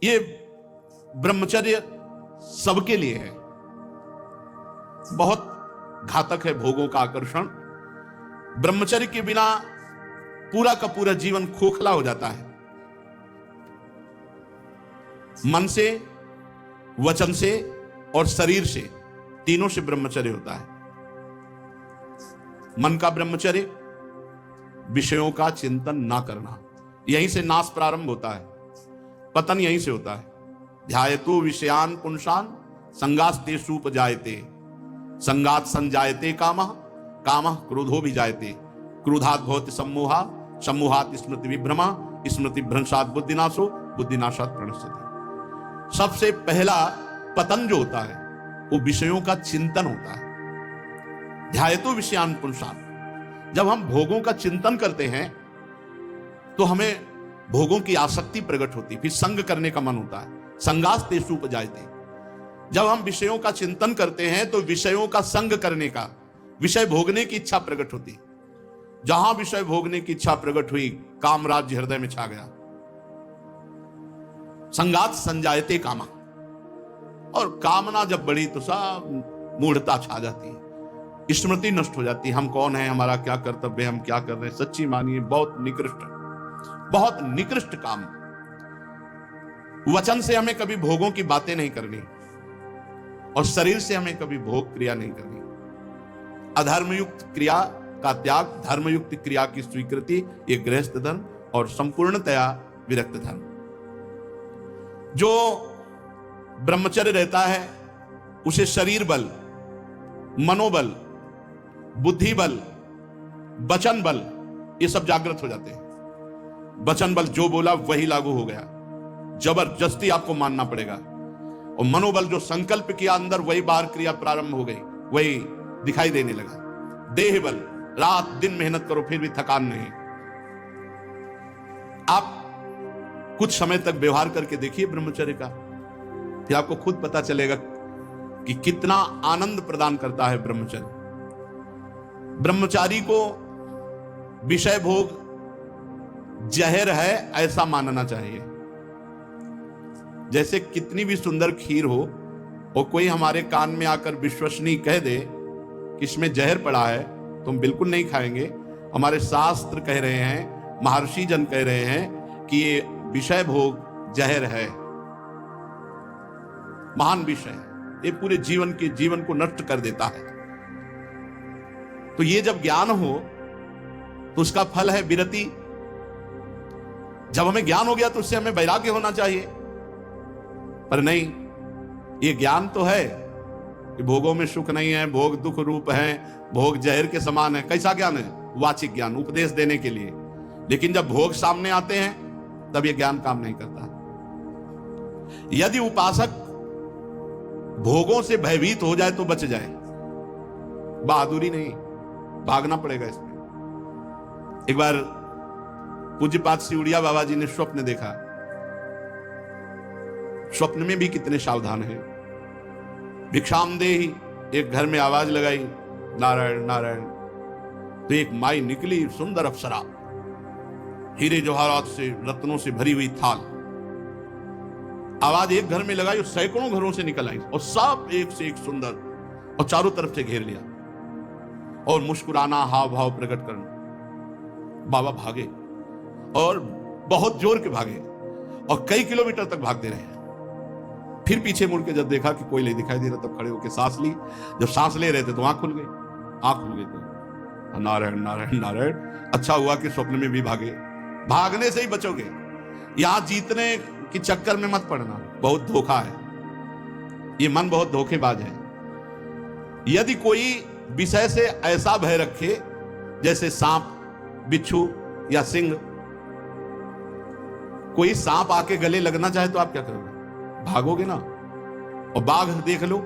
ये ब्रह्मचर्य सबके लिए है। बहुत घातक है भोगों का आकर्षण। ब्रह्मचर्य के बिना पूरा का पूरा जीवन खोखला हो जाता है। मन से, वचन से और शरीर से, तीनों से ब्रह्मचर्य होता है। मन का ब्रह्मचर्य, विषयों का चिंतन ना करना, यहीं से नाश प्रारंभ होता है, पतन यहीं से होता है। ध्यायतो विषयान पुंसान संगास्तेषु उपजायते, संगात संजायते कामः, कामः क्रोधो विजायते, क्रोधात् भवति सम्मोहा, सम्मोहात् स्मृति विभ्रमा, स्मृति भ्रंशात् बुद्धिनाशो, बुद्धिनाशात् प्रणश्यति। सबसे पहला पतन जो होता है वो विषयों का चिंतन होता है। ध्यायतो विषयान पुंसान, जब हम भोगों का चिंतन करते हैं तो हमें भोगों की आसक्ति प्रकट होती, फिर संग करने का मन होता है। संगास्तेषु उपजायते, जब हम विषयों का चिंतन करते हैं तो विषयों का संग करने का, विषय भोगने की इच्छा प्रकट होती। जहां विषय भोगने की इच्छा प्रकट हुई, काम राज्य हृदय में छा गया। संगात संजायते कामा, और कामना जब बढ़ी तो सब मूढ़ता छा जाती है, स्मृति नष्ट हो जाती है। हम कौन है, हमारा क्या कर्तव्य, हम क्या कर रहे हैं। सच्ची मानिए बहुत निकृष्ट काम। वचन से हमें कभी भोगों की बातें नहीं करनी और शरीर से हमें कभी भोग क्रिया नहीं करनी। अधर्मयुक्त क्रिया का त्याग, धर्मयुक्त क्रिया की स्वीकृति, ये गृहस्थ धर्म और संपूर्णतया विरक्त धर्म। जो ब्रह्मचर्य रहता है उसे शरीर बल, मनोबल, बुद्धि बल, वचन बल, ये सब जागृत हो जाते हैं। वचन बल जो बोला वही लागू हो गया, जबरदस्ती आपको मानना पड़ेगा। और मनोबल जो संकल्प किया अंदर, वही बाहर क्रिया प्रारंभ हो गई, वही दिखाई देने लगा। देह बल, रात दिन मेहनत करो फिर भी थकान नहीं। आप कुछ समय तक व्यवहार करके देखिए ब्रह्मचर्य का, फिर आपको खुद पता चलेगा कि कितना आनंद प्रदान करता है ब्रह्मचर्य। ब्रह्मचारी को विषय भोग जहर है ऐसा मानना चाहिए। जैसे कितनी भी सुंदर खीर हो और कोई हमारे कान में आकर विश्वसनीय कह दे कि इसमें जहर पड़ा है, तो हम बिल्कुल नहीं खाएंगे। हमारे शास्त्र कह रहे हैं, महर्षि जन कह रहे हैं कि ये विषय भोग जहर है, महान विषय है, ये पूरे जीवन को नष्ट कर देता है। तो ये जब ज्ञान हो तो उसका फल है विरति। जब हमें ज्ञान हो गया तो उससे हमें वैराग्य होना चाहिए, पर नहीं, ये ज्ञान तो है कि भोगों में सुख नहीं है, भोग दुख रूप है, भोग जहर के समान है। कैसा ज्ञान है? वाचिक ज्ञान, उपदेश देने के लिए। लेकिन जब भोग सामने आते हैं तब ये ज्ञान काम नहीं करता। यदि उपासक भोगों से भयभीत हो जाए तो बच जाए, बहादुरी नहीं, भागना पड़ेगा इसमें। एक बार पूज्यपाद सिउड़िया बाबा जी ने स्वप्न देखा। स्वप्न में भी कितने सावधान हैं। भिक्षाम देहि, एक घर में आवाज लगाई, नारायण नारायण। तो एक माई निकली, सुंदर अप्सरा, हीरे जवाहरात से, रत्नों से भरी हुई थाल। आवाज एक घर में लगाई और सैकड़ों घरों से निकल आई और सब एक से एक सुंदर, और चारों तरफ से घेर लिया और मुस्कुराना, हाव भाव प्रकट करना। बाबा भागे और बहुत जोर के भागे और कई किलोमीटर तक भागते रहे। फिर पीछे मुड़ के जब देखा कि कोई नहीं दिखाई दे रहा, तब खड़े होकर सांस ली। जब सांस ले रहे थे तो आंख खुल गई तो नारायण नारायण नारायण। अच्छा हुआ कि स्वप्न में भी भागे। भागने से ही बचोगे, यहां जीतने की चक्कर में मत पड़ना, बहुत धोखा है। ये मन बहुत धोखेबाज है। यदि कोई विषय से ऐसा भय रखे जैसे सांप, बिच्छू या सिंह, कोई सांप आके गले लगना चाहे तो आप क्या करोगे? भागोगे ना। और बाघ देख लो,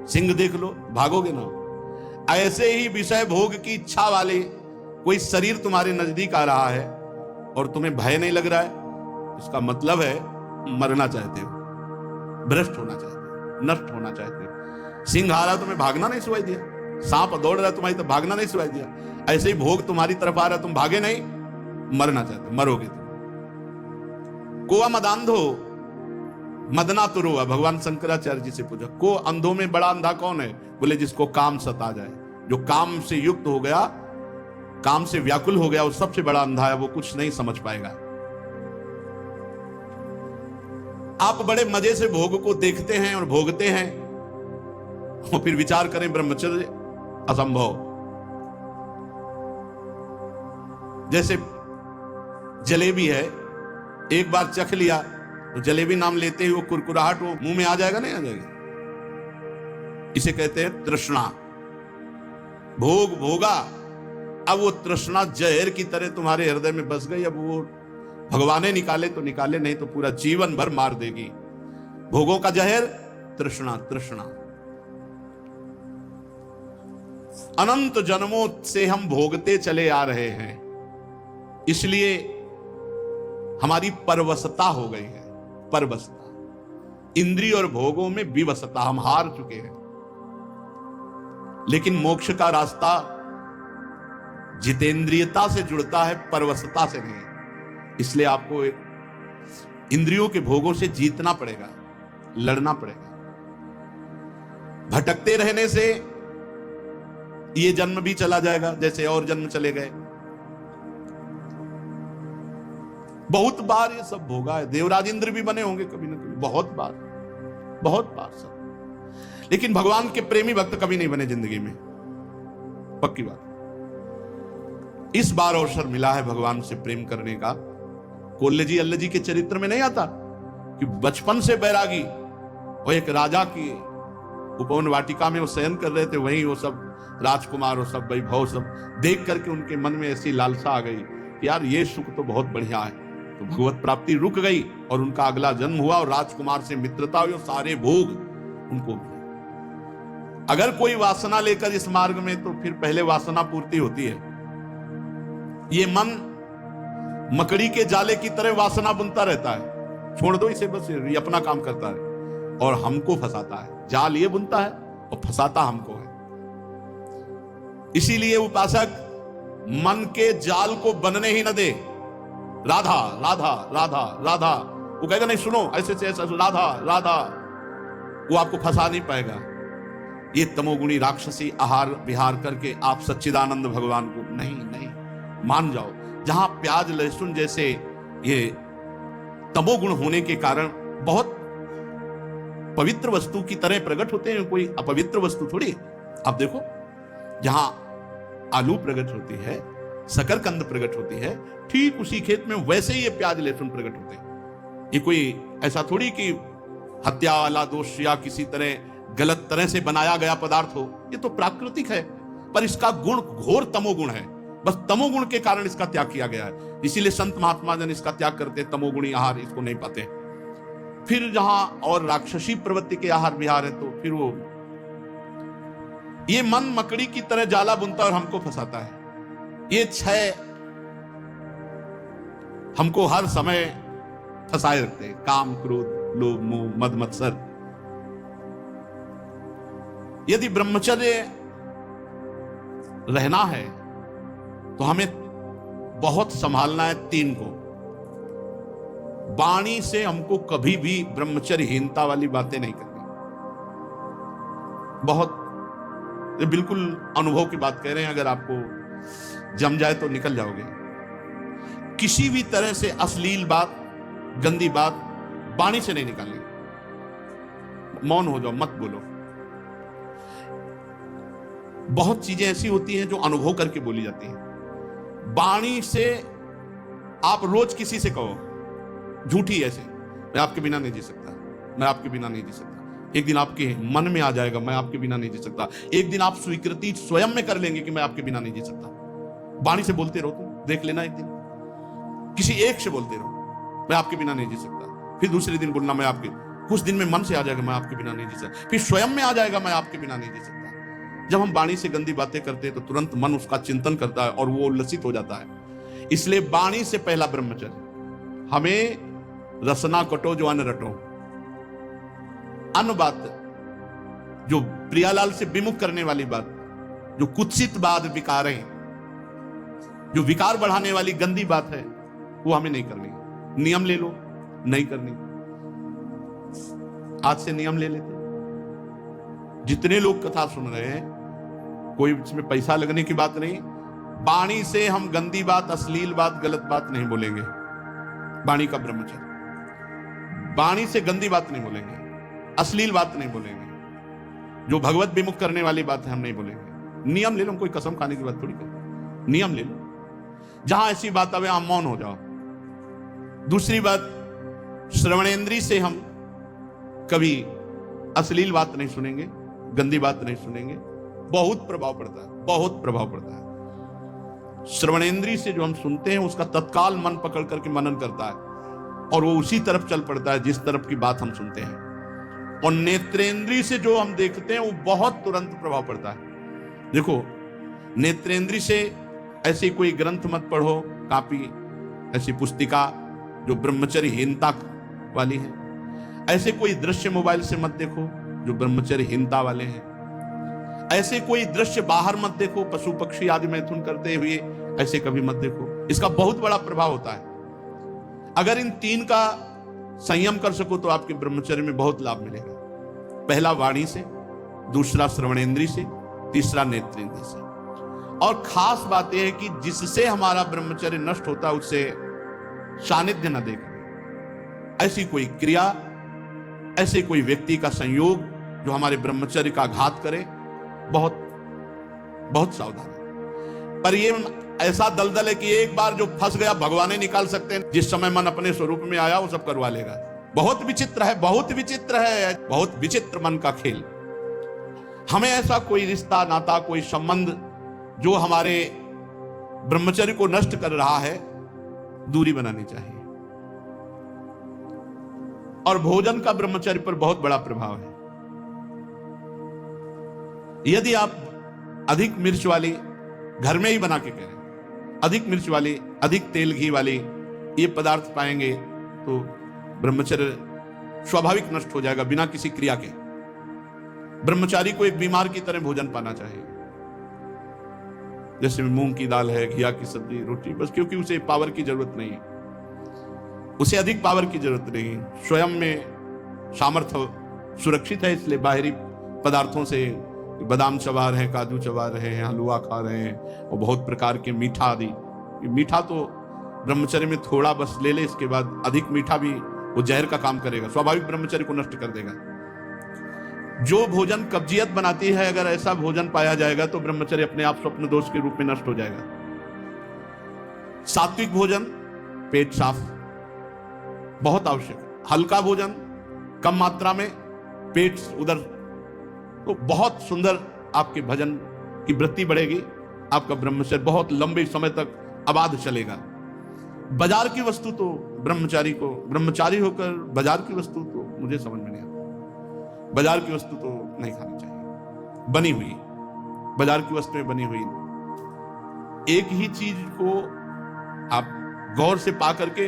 सिंह देख लो, भागोगे ना। ऐसे ही विषय भोग की इच्छा वाले कोई शरीर तुम्हारे नजदीक आ रहा है और तुम्हें भय नहीं लग रहा है, इसका मतलब है मरना चाहते हो, भ्रष्ट होना चाहते हो, नष्ट होना चाहते हो। सिंह आ रहा तुम्हें भागना नहीं सुनाई दिया, सांप दौड़ रहा है तुम्हारी तरफ, भागना नहीं सुनाई दिया। ऐसे ही भोग तुम्हारी तरफ आ रहा है, तुम भागे नहीं, मरना चाहते हो, मरोगे तुम। कोआ मदांधो मदना तो रोआ। भगवान शंकराचार्य जी से पूछा, को अंधों में बड़ा अंधा कौन है? बोले जिसको काम सता जाए, जो काम से युक्त हो गया, काम से व्याकुल हो गया, वो सबसे बड़ा अंधा है, वो कुछ नहीं समझ पाएगा। आप बड़े मजे से भोग को देखते हैं और भोगते हैं और फिर विचार करें ब्रह्मचर्य असंभव। जैसे जलेबी है, एक बार चख लिया तो जलेबी नाम लेते ही वो कुरकुराहट वो मुंह में आ जाएगा, नहीं आ जाएगा? इसे कहते हैं तृष्णा। भोग भोगा, अब वो तृष्णा जहर की तरह तुम्हारे हृदय में बस गई। अब वो भगवान ने निकाले तो निकाले, नहीं तो पूरा जीवन भर मार देगी। भोगों का जहर तृष्णा। तृष्णा अनंत जन्मों से हम भोगते चले आ रहे हैं, इसलिए हमारी परवशता हो गई है। परवशता, इंद्रिय और भोगों में विवशता, हम हार चुके हैं। लेकिन मोक्ष का रास्ता जितेंद्रियता से जुड़ता है, परवशता से नहीं। इसलिए आपको इंद्रियों के भोगों से जीतना पड़ेगा, लड़ना पड़ेगा। भटकते रहने से ये जन्म भी चला जाएगा, जैसे और जन्म चले गए। बहुत बार ये सब भोगा है। देवराज इंद्र भी बने होंगे कभी ना कभी, बहुत बार, बहुत बार सब। लेकिन भगवान के प्रेमी भक्त कभी नहीं बने जिंदगी में, पक्की बात। इस बार अवसर मिला है भगवान से प्रेम करने का। कोल्ले जी के चरित्र में नहीं आता कि बचपन से बैरागी, वो एक राजा की उपवन वाटिका में वो शयन कर रहे थे, वहीं वो सब राजकुमार, वो सब वैभव सब देख करके उनके मन में ऐसी लालसा आ गई कि यार ये सुख तो बहुत बढ़िया है। तो भगवत प्राप्ति रुक गई और उनका अगला जन्म हुआ और राजकुमार से मित्रता हुई और सारे भोग उनको मिले। अगर कोई वासना लेकर इस मार्ग में, तो फिर पहले वासना पूर्ति होती है। ये मन मकड़ी के जाले की तरह वासना बुनता रहता है, छोड़ दो इसे, बस ये अपना काम करता है और हमको फंसाता है। जाल ये बुनता है और फंसाता हमको है। इसीलिए उपासक मन के जाल को बनने ही न दे। राधा राधा राधा राधा, वो कहेगा नहीं सुनो ऐसे से ऐसा, राधा राधा, वो आपको फंसा नहीं पाएगा। ये तमोगुणी राक्षसी आहार विहार करके आप सच्चिदानंद भगवान को नहीं मान जाओ। जहां प्याज लहसुन जैसे ये तमोगुण होने के कारण बहुत पवित्र वस्तु की तरह प्रकट होते हैं, कोई अपवित्र वस्तु थोड़ी। आप देखो, जहां आलू प्रकट होती है, शकरकंद प्रकट होती है, ठीक उसी खेत में वैसे ही ये प्याज लहसुन प्रकट होते हैं। ये कोई ऐसा थोड़ी कि हत्या वाला दोष या किसी तरह गलत तरह से बनाया गया पदार्थ हो। ये तो प्राकृतिक है, पर इसका गुण घोर तमोगुण है। बस तमोगुण के कारण इसका त्याग किया गया है। इसीलिए संत महात्मा जन इसका त्याग करते, तमोगुणी आहार इसको नहीं पाते। फिर जहां और राक्षसी प्रवृत्ति के आहार विहार है, तो फिर वो ये मन मकड़ी की तरह जाला बुनता और हमको फंसाता है। ये छह हमको हर समय फंसाए रखते हैं, काम क्रोध लोभ मोह मद मत्सर। यदि ब्रह्मचर्य रहना है तो हमें बहुत संभालना है तीन को। वाणी से हमको कभी भी ब्रह्मचर्यहीनता वाली बातें नहीं करनी। बहुत ये बिल्कुल अनुभव की बात कह रहे हैं, अगर आपको जम जाए तो निकल जाओगे। किसी भी तरह से अश्लील बात, गंदी बात वाणी से नहीं निकालनी। मौन हो जाओ, मत बोलो। बहुत चीजें ऐसी होती हैं जो अनुभव करके बोली जाती हैं। वाणी से आप रोज किसी से कहो झूठी ऐसे, मैं आपके बिना नहीं जी सकता, मैं आपके बिना नहीं जी सकता। एक दिन आपके मन में आ जाएगा मैं आपके बिना नहीं जी सकता। एक दिन आप स्वीकृति स्वयं में कर लेंगे कि मैं आपके बिना नहीं जी सकता। वाणी से बोलते रहो, तुम देख लेना, एक दिन किसी एक से बोलते रहो मैं आपके बिना नहीं जी सकता। फिर दूसरे दिन बोलना मैं आपके, कुछ दिन में मन से आ जाएगा मैं आपके बिना नहीं जी सकता। फिर स्वयं में आ जाएगा मैं आपके बिना नहीं जी सकता। जब हम वाणी से गंदी बातें करते हैं तो तुरंत मन उसका चिंतन करता है और वो उल्लसित हो जाता है। इसलिए वाणी से पहला ब्रह्मचर्य। हमें रसना कटो जो अन्न रटो। अन्न बात जो प्रियालाल से विमुख करने वाली बात, जो कुत्सित बात, विकारें, जो विकार बढ़ाने वाली गंदी बात है, वो हमें नहीं करनी। नियम ले लो, नहीं करनी। आज से नियम ले लेते। जितने लोग कथा सुन रहे हैं, कोई इसमें पैसा लगने की बात नहीं, वाणी से हम गंदी बात, अश्लील बात, गलत बात नहीं बोलेंगे। वाणी का ब्रह्मचर्य, वाणी से गंदी बात नहीं बोलेंगे, अश्लील बात नहीं बोलेंगे, जो भगवत विमुख करने वाली बात है हम नहीं बोलेंगे। नियम ले लो, कोई कसम खाने की बात थोड़ी कर, नियम ले लो। जहां ऐसी बात आवे आप मौन हो जाओ। दूसरी बात, श्रवणेंद्री से हम कभी अश्लील बात नहीं सुनेंगे, गंदी बात नहीं सुनेंगे। बहुत प्रभाव पड़ता है, बहुत प्रभाव पड़ता है। श्रवणेंद्री से जो हम सुनते हैं उसका तत्काल मन पकड़ करके मनन करता है और वो उसी तरफ चल पड़ता है जिस तरफ की बात हम सुनते हैं। और नेत्रेंद्री से जो हम देखते हैं वो बहुत तुरंत प्रभाव पड़ता है। देखो, नेत्रेंद्री से ऐसी कोई ग्रंथ मत पढ़ो, कॉपी, ऐसी पुस्तिका जो ब्रह्मचर्यहीनता वाली है। ऐसे कोई दृश्य मोबाइल से मत देखो जो ब्रह्मचर्यहीनता वाले हैं। ऐसे कोई दृश्य बाहर मत देखो, पशु पक्षी आदि मैथुन करते हुए, ऐसे कभी मत देखो। इसका बहुत बड़ा प्रभाव होता है। अगर इन तीन का संयम कर सको तो आपके ब्रह्मचर्य में बहुत लाभ मिलेगा। पहला वाणी से, दूसरा श्रवणेंद्री से, तीसरा नेत्रेंद्री से। और खास बात यह है कि जिससे हमारा ब्रह्मचर्य नष्ट होता है उससे सानिध्य न देखें। ऐसी कोई क्रिया, ऐसे कोई व्यक्ति का संयोग जो हमारे ब्रह्मचर्य का घात करे, बहुत बहुत सावधान है। पर ये ऐसा दलदल है कि एक बार जो फंस गया भगवान ही निकाल सकते हैं। जिस समय मन अपने स्वरूप में आया वो सब करवा लेगा। बहुत विचित्र है, बहुत विचित्र है, बहुत विचित्र मन का खेल। हमें ऐसा कोई रिश्ता, नाता, कोई संबंध जो हमारे ब्रह्मचर्य को नष्ट कर रहा है, दूरी बनानी चाहिए। और भोजन का ब्रह्मचर्य पर बहुत बड़ा प्रभाव है। यदि आप अधिक मिर्च वाली, घर में ही बना के करें, अधिक मिर्च वाली, अधिक तेल घी वाली ये पदार्थ पाएंगे तो ब्रह्मचर्य स्वाभाविक नष्ट हो जाएगा बिना किसी क्रिया के। ब्रह्मचारी को एक बीमार की तरह भोजन पाना चाहिए। जैसे मूंग की दाल है, घिया की सब्जी, रोटी, बस क्योंकि उसे पावर की जरूरत नहीं है, उसे अधिक पावर की जरूरत नहीं है। स्वयं में सामर्थ्य सुरक्षित है, इसलिए बाहरी पदार्थों से बादाम चबा रहे हैं, काजू चबा रहे हैं, हलवा खा रहे हैं और बहुत प्रकार के मीठा आदि। मीठा तो ब्रह्मचर्य में थोड़ा बस ले ले, इसके बाद अधिक मीठा भी वो जहर का काम करेगा, स्वाभाविक ब्रह्मचर्य को नष्ट कर देगा। जो भोजन कब्जियत बनाती है, अगर ऐसा भोजन पाया जाएगा तो ब्रह्मचर्य अपने आप स्वप्न दोष के रूप में नष्ट हो जाएगा। सात्विक भोजन, पेट साफ, बहुत आवश्यक। हल्का भोजन, कम मात्रा में, पेट उधर, तो बहुत सुंदर आपके भजन की वृत्ति बढ़ेगी। आपका ब्रह्मचर्य बहुत लंबे समय तक आबाद चलेगा। बाजार की वस्तु तो ब्रह्मचारी होकर बाजार की वस्तु तो मुझे समझ में नहीं आता। बाजार की वस्तु तो नहीं खानी चाहिए। बनी हुई, बाजार की वस्तुएं बनी हुई, एक ही चीज को आप गौर से पा करके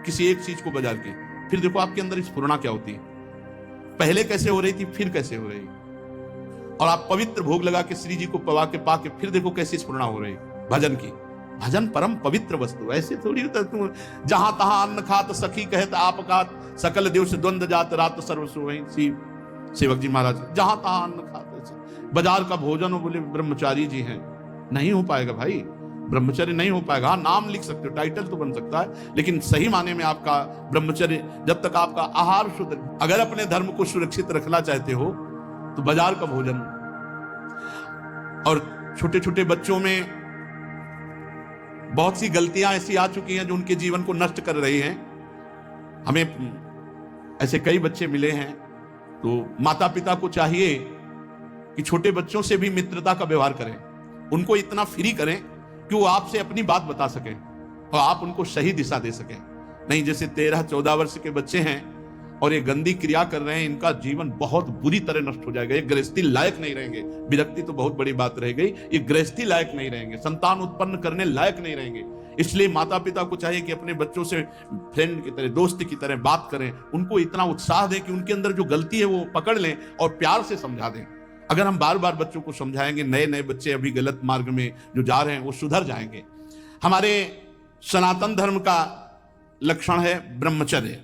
किसी एक चीज को बाजार की, फिर देखो आपके अंदर स्फुरणा क्या होती है। पहले कैसे हो रही थी, फिर कैसे हो रही। और आप पवित्र भोग लगा के श्री जी को पवा के पा के फिर देखो कैसी स्फुरणा हो रही भजन की। भजन परम पवित्र वस्तु, ऐसे थोड़ी होता तुम जहां तहां अन्न खात सखी कहत आप खात, सकल देव से द्वंद जात रात सर्वस्व वहीं। सेवक जी महाराज जहां तहां अन्न खाते, बाजार का भोजन हो, बोले ब्रह्मचारी जी हैं। नहीं हो पाएगा भाई, ब्रह्मचर्य नहीं हो पाएगा। नाम लिख सकते हो, टाइटल तो बन सकता है, लेकिन सही माने में आपका ब्रह्मचर्य, जब तक आपका आहार शुद्ध, अगर अपने धर्म को सुरक्षित रखना चाहते हो तो बाजार का भोजन। और छोटे छोटे बच्चों में बहुत सी गलतियां ऐसी आ चुकी हैं जो उनके जीवन को नष्ट कर रही हैं। हमें ऐसे कई बच्चे मिले हैं, तो माता पिता को चाहिए कि छोटे बच्चों से भी मित्रता का व्यवहार करें, उनको इतना फ्री करें कि वो आपसे अपनी बात बता सकें और आप उनको सही दिशा दे सकें। नहीं जैसे 13-14 वर्ष के बच्चे हैं और ये गंदी क्रिया कर रहे हैं, इनका जीवन बहुत बुरी तरह नष्ट हो जाएगा। ये गृहस्थी लायक नहीं रहेंगे। विरक्ति तो बहुत बड़ी बात रह गई, ये गृहस्थी लायक नहीं रहेंगे, संतान उत्पन्न करने लायक नहीं रहेंगे। इसलिए माता पिता को चाहिए कि अपने बच्चों से फ्रेंड की तरह, दोस्त की तरह बात करें, उनको इतना उत्साह दें कि उनके अंदर जो गलती है वो पकड़ लें और प्यार से समझा दें। अगर हम बार बार बच्चों को समझाएंगे, नए नए बच्चे अभी गलत मार्ग में जो जा रहे हैं वो सुधर जाएंगे। हमारे सनातन धर्म का लक्षण है ब्रह्मचर्य।